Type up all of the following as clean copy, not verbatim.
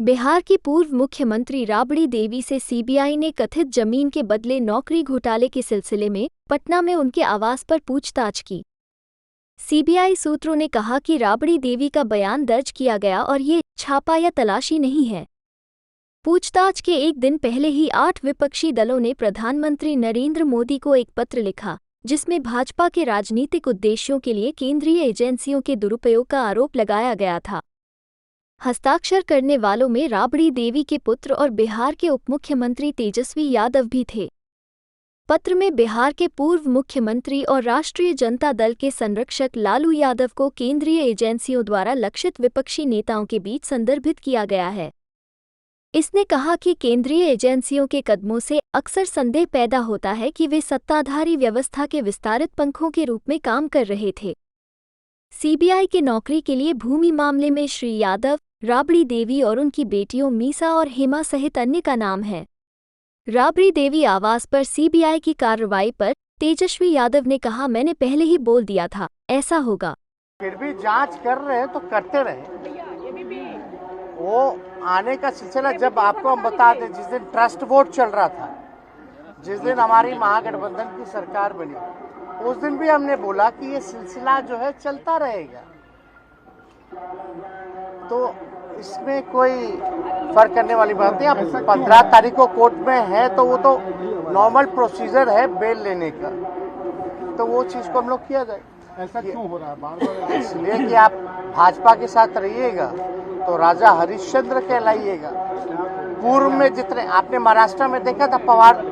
बिहार की पूर्व मुख्यमंत्री राबड़ी देवी से सीबीआई ने कथित जमीन के बदले नौकरी घोटाले के सिलसिले में पटना में उनके आवास पर पूछताछ की। सीबीआई सूत्रों ने कहा कि राबड़ी देवी का बयान दर्ज किया गया और ये छापा या तलाशी नहीं है। पूछताछ के एक दिन पहले ही 8 विपक्षी दलों ने प्रधानमंत्री नरेंद्र मोदी को एक पत्र लिखा, जिसमें भाजपा के राजनीतिक उद्देश्यों के लिए केंद्रीय एजेंसियों के दुरुपयोग का आरोप लगाया गया था। हस्ताक्षर करने वालों में राबड़ी देवी के पुत्र और बिहार के उपमुख्यमंत्री तेजस्वी यादव भी थे। पत्र में बिहार के पूर्व मुख्यमंत्री और राष्ट्रीय जनता दल के संरक्षक लालू यादव को केंद्रीय एजेंसियों द्वारा लक्षित विपक्षी नेताओं के बीच संदर्भित किया गया है। इसने कहा कि केंद्रीय एजेंसियों के कदमों से अक्सर संदेह पैदा होता है कि वे सत्ताधारी व्यवस्था के विस्तारित पंखों के रूप में काम कर रहे थे। सीबीआई के नौकरी के लिए भूमि मामले में श्री यादव, राबड़ी देवी और उनकी बेटियों मीसा और हेमा सहित अन्य का नाम है। राबड़ी देवी आवास पर सीबीआई की कार्रवाई पर तेजस्वी यादव ने कहा, मैंने पहले ही बोल दिया था ऐसा होगा। फिर भी जांच कर रहे हैं तो करते रहे। वो आने का सिलसिला जब आपको हम बता दें, जिस दिन ट्रस्ट वोट चल रहा था, जिस दिन हमारी महागठबंधन की सरकार बनी, उस दिन भी हमने बोला कि ये सिलसिला जो है चलता रहेगा। तो इसमें कोई फर्क करने वाली बात नहीं। अब 15 तारीख को कोर्ट में है तो वो तो नॉर्मल प्रोसीजर है बेल लेने का, तो वो चीज को हम लोग किया जाए। ऐसा क्यों हो रहा है बार-बार? इसलिए कि आप भाजपा के साथ रहिएगा तो राजा हरिश्चंद्र कहलाइएगा। पूर्व में जितने आपने महाराष्ट्र में देखा था, पवार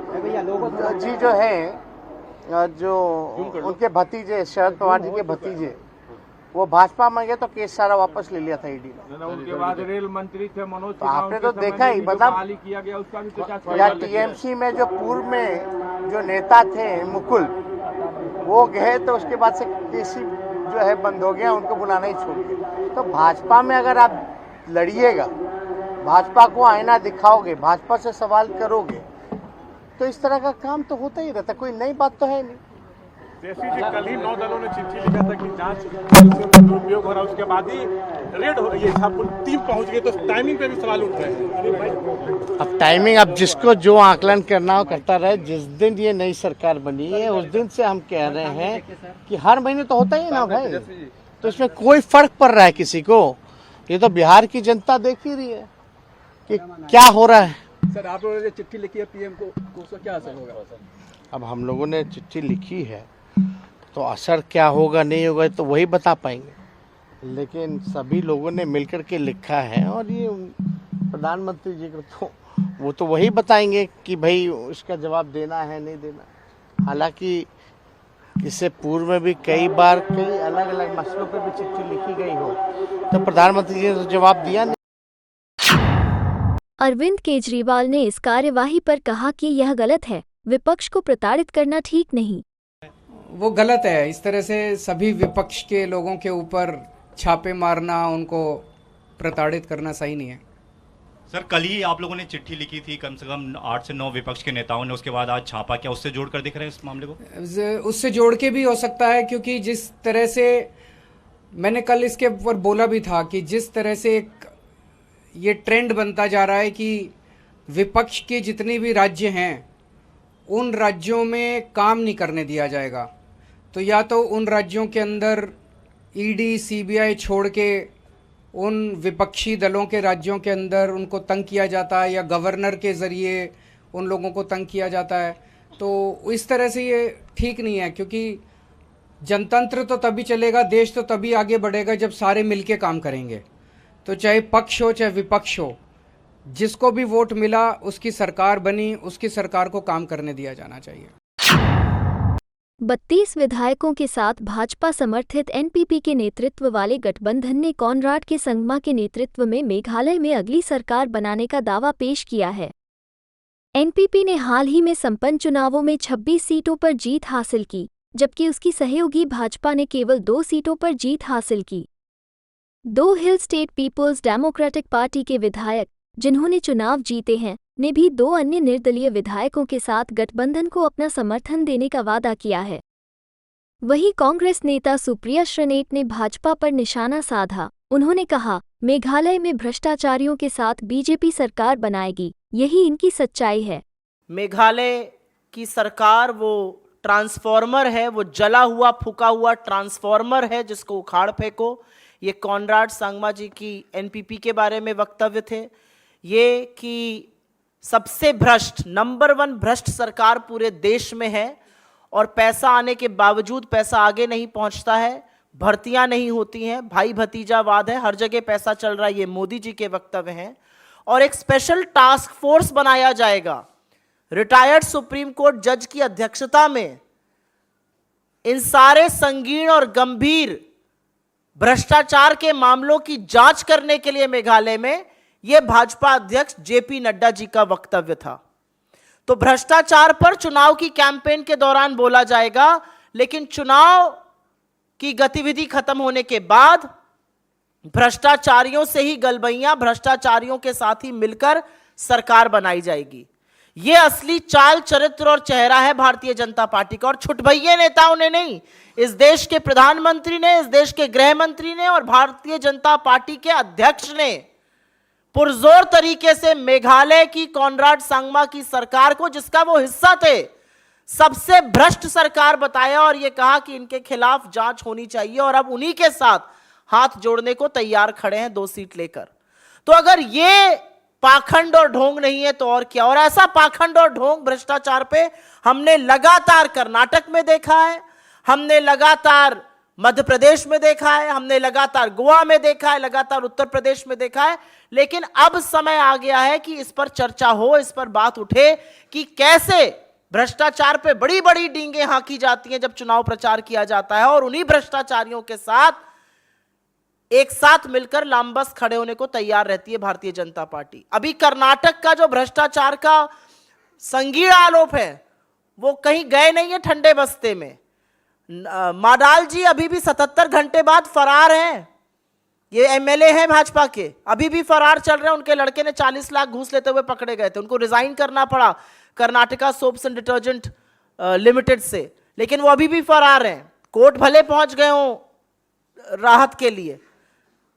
जी जो है, जो उनके भतीजे शरद पवार जी के भतीजे, वो भाजपा में गए तो केस सारा वापस ले लिया था ईडी ने। उनके बाद रेल मंत्री थे मनोज, तो आपने तो देखा ही, मतलब किया गया उसका भी कुछ या टीएमसी में जो पूर्व में जो नेता थे मुकुल, वो गए तो उसके बाद से केसी जो है बंद हो गया, उनको बुलाना ही छोड़ दिया। तो भाजपा में अगर आप लड़िएगा, भाजपा को आईना दिखाओगे, भाजपा से सवाल करोगे, तो इस तरह का काम तो होता ही रहता, कोई नई बात तो है नहीं। तेजस्वी जी, कल ही 9 दलों ने चिट्ठी लिखा था कि जांच का दुरुपयोग हो रहा है, उसके बाद ही रेड हो रही है, सब टीम पहुंच गई, तो टाइमिंग पे भी सवाल उठ रहे हैं। अब टाइमिंग, अब जिसको जो आकलन करना हो करता रहे। जिस दिन ये नई सरकार बनी है उस दिन से हम कह रहे हैं कि हर महीने तो होता ही ना भाई, तो इसमें कोई फर्क पड़ रहा है किसी को? ये तो बिहार की जनता देख ही रही है कि क्या हो रहा है। सर, आप लोगों ने चिट्ठी लिखी है पीएम को, उसका क्या असर होगा? अब हम लोगों ने चिट्ठी लिखी है तो असर क्या होगा नहीं होगा तो वही बता पाएंगे, लेकिन सभी लोगों ने मिलकर के लिखा है और ये प्रधानमंत्री जी को तो वो तो वही बताएंगे कि भाई इसका जवाब देना है नहीं देना। हालांकि इससे पूर्व में भी कई बार कई अलग अलग मसलों पर भी चिट्ठी लिखी गई हो, तो प्रधानमंत्री जी ने तो जवाब दिया नहीं। अरविंद केजरीवाल ने इस कार्यवाही पर कहा कि यह गलत है, विपक्ष को प्रताड़ित करना ठीक नहीं। वो गलत है। इस तरह से सभी विपक्ष के लोगों के ऊपर छापे मारना, उनको प्रताड़ित करना सही नहीं है। सर, कल ही आप लोगों ने चिट्ठी लिखी थी, कम से कम 8 से 9 विपक्ष के नेताओं ने, उसके बाद आज छापा, क्या उससे जोड़कर दिख रहे हैं इस मामले को? उससे जोड़ के भी हो सकता है, क्योंकि जिस तरह से मैंने कल इसके ऊपर बोला भी था कि जिस तरह से ये ट्रेंड बनता जा रहा है कि विपक्ष के जितने भी राज्य हैं उन राज्यों में काम नहीं करने दिया जाएगा, तो या तो उन राज्यों के अंदर ईडी सीबीआई छोड़ के उन विपक्षी दलों के राज्यों के अंदर उनको तंग किया जाता है, या गवर्नर के ज़रिए उन लोगों को तंग किया जाता है। तो इस तरह से ये ठीक नहीं है, क्योंकि जनतंत्र तो तभी चलेगा, देश तो तभी आगे बढ़ेगा जब सारे मिलके काम करेंगे। तो चाहे पक्ष हो चाहे विपक्ष हो, जिसको भी वोट मिला उसकी सरकार बनी, उसकी सरकार को काम करने दिया जाना चाहिए। 32 विधायकों के साथ भाजपा समर्थित एनपीपी के नेतृत्व वाले गठबंधन ने कॉनराड के संगमा के नेतृत्व में मेघालय में अगली सरकार बनाने का दावा पेश किया है। एनपीपी ने हाल ही में संपन्न चुनावों में 26 सीटों पर जीत हासिल की, जबकि उसकी सहयोगी भाजपा ने केवल 2 सीटों पर जीत हासिल की। 2 Hill State People's Democratic Party के विधायक, जिन्होंने चुनाव जीते हैं, ने भी 2 अन्य निर्दलीय विधायकों के साथ गठबंधन को अपना समर्थन देने का वादा किया है। वहीं कांग्रेस नेता सुप्रिया श्रीनेत ने भाजपा पर निशाना साधा उन्होंने कहा, मेघालय में भ्रष्टाचारियों के साथ बीजेपी सरकार बनाएगी, यही इनकी सच्चाई है। मेघालय की सरकार वो ट्रांसफॉर्मर है, वो जला हुआ फूका हुआ ट्रांसफॉर्मर है जिसको उखाड़ फेंको। ये कॉनराड सांगमा जी की एनपीपी के बारे में वक्तव्य थे, ये कि सबसे भ्रष्ट नंबर 1 भ्रष्ट सरकार पूरे देश में है और पैसा आने के बावजूद पैसा आगे नहीं पहुंचता है, भर्तियां नहीं होती हैं, भाई भतीजावाद है, हर जगह पैसा चल रहा है, ये मोदी जी के वक्तव्य हैं। और एक स्पेशल टास्क फोर्स बनाया जाएगा रिटायर्ड सुप्रीम कोर्ट जज की अध्यक्षता में, इन सारे संगीन और गंभीर भ्रष्टाचार के मामलों की जांच करने के लिए मेघालय में। यह भाजपा अध्यक्ष जेपी नड्डा जी का वक्तव्य था। तो भ्रष्टाचार पर चुनाव की कैंपेन के दौरान बोला जाएगा, लेकिन चुनाव की गतिविधि खत्म होने के बाद भ्रष्टाचारियों से ही गलबैयां, भ्रष्टाचारियों के साथ ही मिलकर सरकार बनाई जाएगी। यह असली चाल चरित्र और चेहरा है भारतीय जनता पार्टी का। और छुटभइये नेताओं ने नहीं, इस देश के प्रधानमंत्री ने, इस देश के गृह मंत्री ने और भारतीय जनता पार्टी के अध्यक्ष ने पुरजोर तरीके से मेघालय की कॉनराड सांगमा की सरकार को, जिसका वो हिस्सा थे, सबसे भ्रष्ट सरकार बताया और यह कहा कि इनके खिलाफ जांच होनी चाहिए। और अब उन्हीं के साथ हाथ जोड़ने को तैयार खड़े हैं 2 सीट लेकर। तो अगर ये पाखंड और ढोंग नहीं है तो और क्या। और ऐसा पाखंड और ढोंग भ्रष्टाचार पे हमने लगातार कर्नाटक में देखा है, हमने लगातार मध्य प्रदेश में देखा है, हमने लगातार गोवा में देखा है, लगातार उत्तर प्रदेश में देखा है। लेकिन अब समय आ गया है कि इस पर चर्चा हो, इस पर बात उठे कि कैसे भ्रष्टाचार पे बड़ी बड़ी डींगे हाँकी जाती हैं जब चुनाव प्रचार किया जाता है, और उन्हीं भ्रष्टाचारियों के साथ एक साथ मिलकर लामबस्त खड़े होने को तैयार रहती है भारतीय जनता पार्टी। अभी कर्नाटक का जो भ्रष्टाचार का संगीन आरोप है वो कहीं गए नहीं है ठंडे बस्ते में। माडाल जी अभी भी 77 घंटे बाद फरार हैं। ये एमएलए हैं भाजपा के, अभी भी फरार चल रहे हैं। उनके लड़के ने 40 लाख घूस लेते हुए पकड़े गए थे, उनको रिजाइन करना पड़ा Karnataka soaps and detergent limited से, लेकिन वो अभी भी फरार हैं। कोर्ट भले पहुंच गए हों राहत के लिए,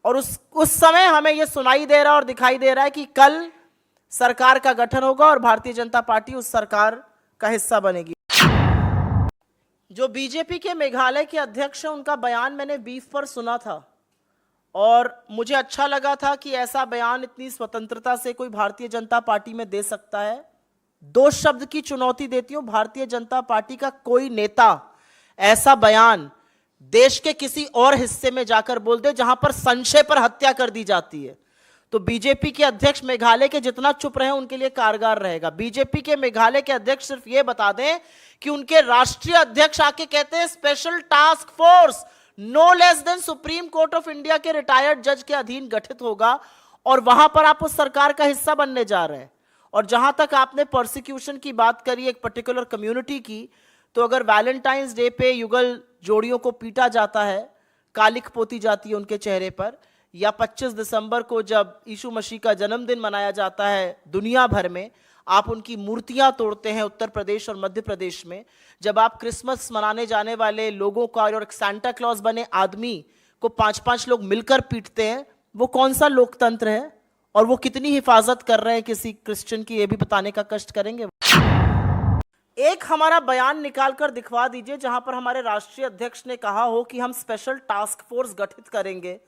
और उस समय हमें यह सुनाई दे रहा और दिखाई दे रहा है कि कल सरकार का गठन होगा और भारतीय जनता पार्टी उस सरकार का हिस्सा बनेगी। जो बीजेपी के मेघालय के अध्यक्ष हैं, उनका बयान मैंने बीफ पर सुना था और मुझे अच्छा लगा था कि ऐसा बयान इतनी स्वतंत्रता से कोई भारतीय जनता पार्टी में दे सकता है। 2 शब्द की चुनौती देती हूं, भारतीय जनता पार्टी का कोई नेता ऐसा बयान देश के किसी और हिस्से में जाकर बोल दे जहां पर संशय पर हत्या कर दी जाती है, तो बीजेपी के अध्यक्ष मेघालय के जितना चुप रहे उनके लिए कारगर रहेगा। बीजेपी के मेघालय के अध्यक्ष सिर्फ यह बता दें कि उनके राष्ट्रीय अध्यक्ष आके कहते हैं special task force no less than Supreme Court of India के रिटायर्ड जज के अधीन गठित होगा, और वहां पर आप उस सरकार का हिस्सा बनने जा रहे हैं। और जहां तक आपने प्रोसिक्यूशन की बात करी एक पर्टिकुलर कम्युनिटी की, तो अगर वैलेंटाइंस डे पे युगल जोड़ियों को पीटा जाता है, कालिख पोती जाती है उनके चेहरे पर, या 25 दिसंबर को जब यीशु मसीह का जन्मदिन मनाया जाता है दुनिया भर में, आप उनकी मूर्तियां तोड़ते हैं उत्तर प्रदेश और मध्य प्रदेश में, जब आप क्रिसमस मनाने जाने वाले लोगों का और एक सांता क्लॉज बने आदमी को 5-5 लोग मिलकर पीटते हैं, वो कौन सा लोकतंत्र है? और वो कितनी हिफाजत कर रहे हैं किसी क्रिश्चियन की, ये भी बताने का कष्ट करेंगे। एक हमारा बयान निकाल कर दिखवा दीजिए जहां पर हमारे राष्ट्रीय अध्यक्ष ने कहा हो कि हम स्पेशल टास्क फोर्स गठित करेंगे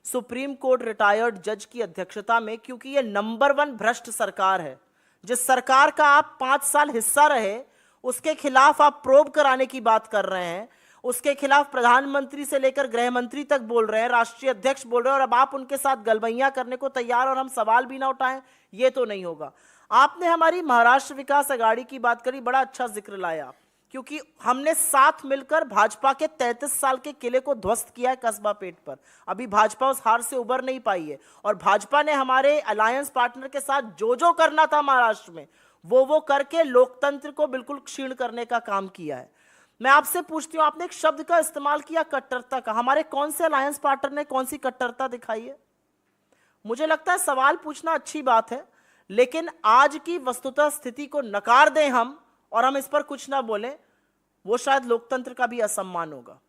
सुप्रीम कोर्ट रिटायर्ड जज की अध्यक्षता में, क्योंकि ये नंबर 1 भ्रष्ट सरकार है। जिस सरकार का आप 5 साल हिस्सा रहे, उसके खिलाफ आप प्रोब कराने की बात कर रहे हैं, उसके खिलाफ प्रधानमंत्री से लेकर गृह मंत्री तक बोल रहे हैं, राष्ट्रीय अध्यक्ष बोल रहे हैं, और अब आप उनके साथ गलबैयां करने को तैयार और हम सवाल भी ना उठाएं, ये तो नहीं होगा। आपने हमारी महाराष्ट्र विकास अघाड़ी की बात करी, बड़ा अच्छा जिक्र लाया, क्योंकि हमने साथ मिलकर भाजपा के 33 साल के किले को ध्वस्त किया है कस्बा पेट पर। अभी भाजपा उस हार से उबर नहीं पाई है, और भाजपा ने हमारे अलायंस पार्टनर के साथ जो करना था महाराष्ट्र में वो करके लोकतंत्र को बिल्कुल क्षीण करने का काम किया है। मैं आपसे पूछती हूं, आपने एक शब्द का इस्तेमाल किया कट्टरता का, हमारे कौन से अलायंस पार्टनर ने कौन सी कट्टरता दिखाई है? मुझे लगता है सवाल पूछना अच्छी बात है, लेकिन आज की वस्तुतः स्थिति को नकार दें हम और हम इस पर कुछ ना बोलें, वो शायद लोकतंत्र का भी असम्मान होगा।